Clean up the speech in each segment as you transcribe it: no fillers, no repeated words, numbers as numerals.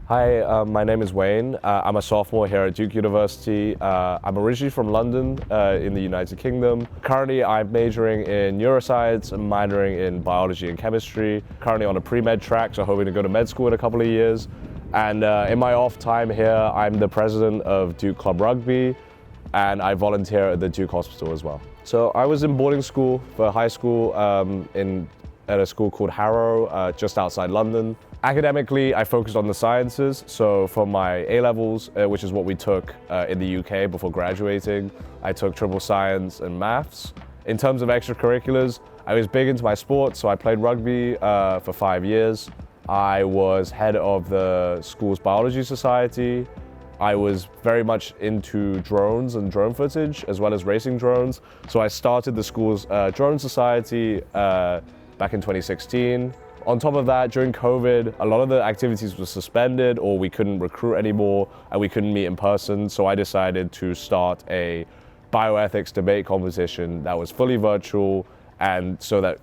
Hi, my name is Wayne. I'm a sophomore here at Duke University. I'm originally from London in the United Kingdom. Currently, I'm majoring in neuroscience and minoring in biology and chemistry. Currently on a pre-med track, so hoping to go to med school in a couple of years. And in my off time here, I'm the president of Duke Club Rugby, and I volunteer at the Duke Hospital as well. So I was in boarding school for high school at a school called Harrow, just outside London. Academically, I focused on the sciences. So for my A-levels, which is what we took in the UK before graduating, I took triple science and maths. In terms of extracurriculars, I was big into my sports, so I played rugby for 5 years. I was head of the school's biology society. I was very much into drones and drone footage, as well as racing drones. So I started the school's drone society back in 2016. On top of that, during COVID, a lot of the activities were suspended or we couldn't recruit anymore and we couldn't meet in person. So I decided to start a bioethics debate competition that was fully virtual, and so that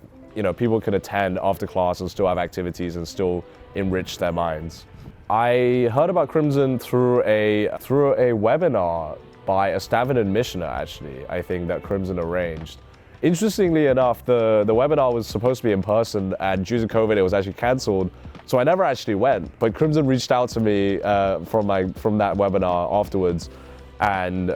people could attend after class and still have activities and still enrich their minds. I heard about Crimson through a webinar by a Stanford admissioner, actually, I think, that Crimson arranged. Interestingly enough, the webinar was supposed to be in person, and due to COVID, it was actually cancelled. So I never actually went, but Crimson reached out to me from that webinar afterwards, and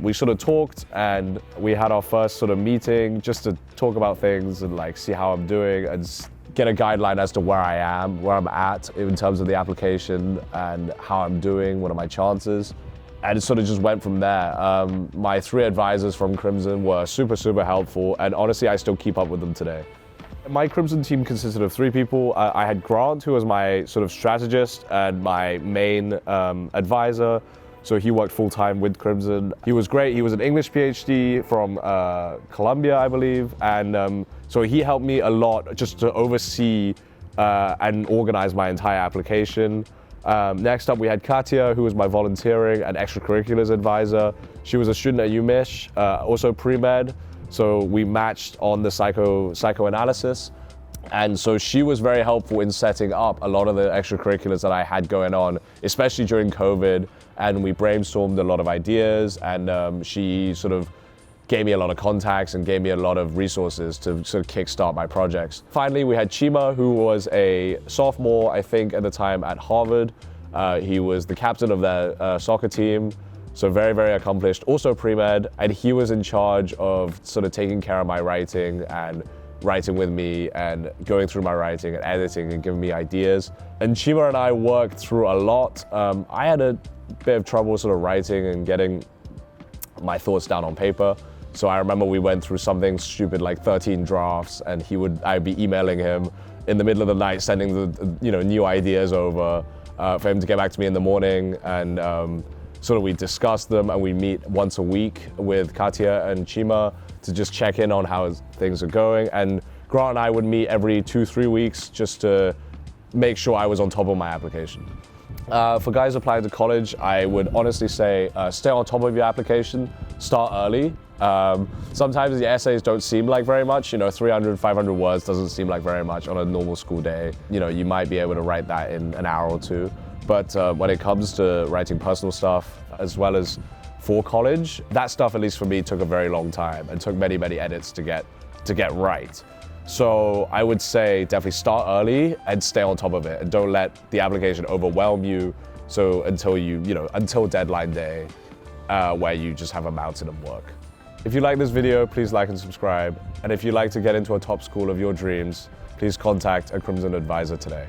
we sort of talked, and we had our first sort of meeting just to talk about things and see how I'm doing and get a guideline as to where I'm at in terms of the application and how I'm doing, what are my chances. And it sort of just went from there. My 3 advisors from Crimson were super helpful, and honestly, I still keep up with them today. My Crimson team consisted of 3 people. I had Grant, who was my sort of strategist and my main advisor. So he worked full-time with Crimson. He was great. He was an English PhD from Columbia, I believe. And so he helped me a lot just to oversee and organize my entire application. Next up, we had Katya, who was my volunteering and extracurriculars advisor. She was a student at UMich, also pre-med, so we matched on the psychoanalysis. And so she was very helpful in setting up a lot of the extracurriculars that I had going on, especially during COVID. And we brainstormed a lot of ideas, and she sort of gave me a lot of contacts and gave me a lot of resources to sort of kickstart my projects. Finally, we had Chima, who was a sophomore, I think, at the time at Harvard. He was the captain of their soccer team, so very accomplished, also pre-med, and he was in charge of sort of taking care of my writing and writing with me and going through my writing and editing and giving me ideas. And Chima and I worked through a lot. I had a bit of trouble sort of writing and getting my thoughts down on paper. So I remember we went through something stupid like 13 drafts, and I'd be emailing him in the middle of the night, sending the new ideas over for him to get back to me in the morning, and sort of we discuss them, and we meet once a week with Katya and Chima to just check in on how things are going. And Grant and I would meet every 2-3 weeks just to make sure I was on top of my application. For guys applying to college, I would honestly say stay on top of your application, start early. Sometimes the essays don't seem like very much, 300, 500 words doesn't seem like very much on a normal school day. You might be able to write that in an hour or 2. But when it comes to writing personal stuff, as well as for college, that stuff, at least for me, took a very long time and took many edits to get right. So I would say definitely start early and stay on top of it, and don't let the application overwhelm you. So until deadline day, where you just have a mountain of work. If you like this video, please like and subscribe. And if you'd like to get into a top school of your dreams, please contact a Crimson advisor today.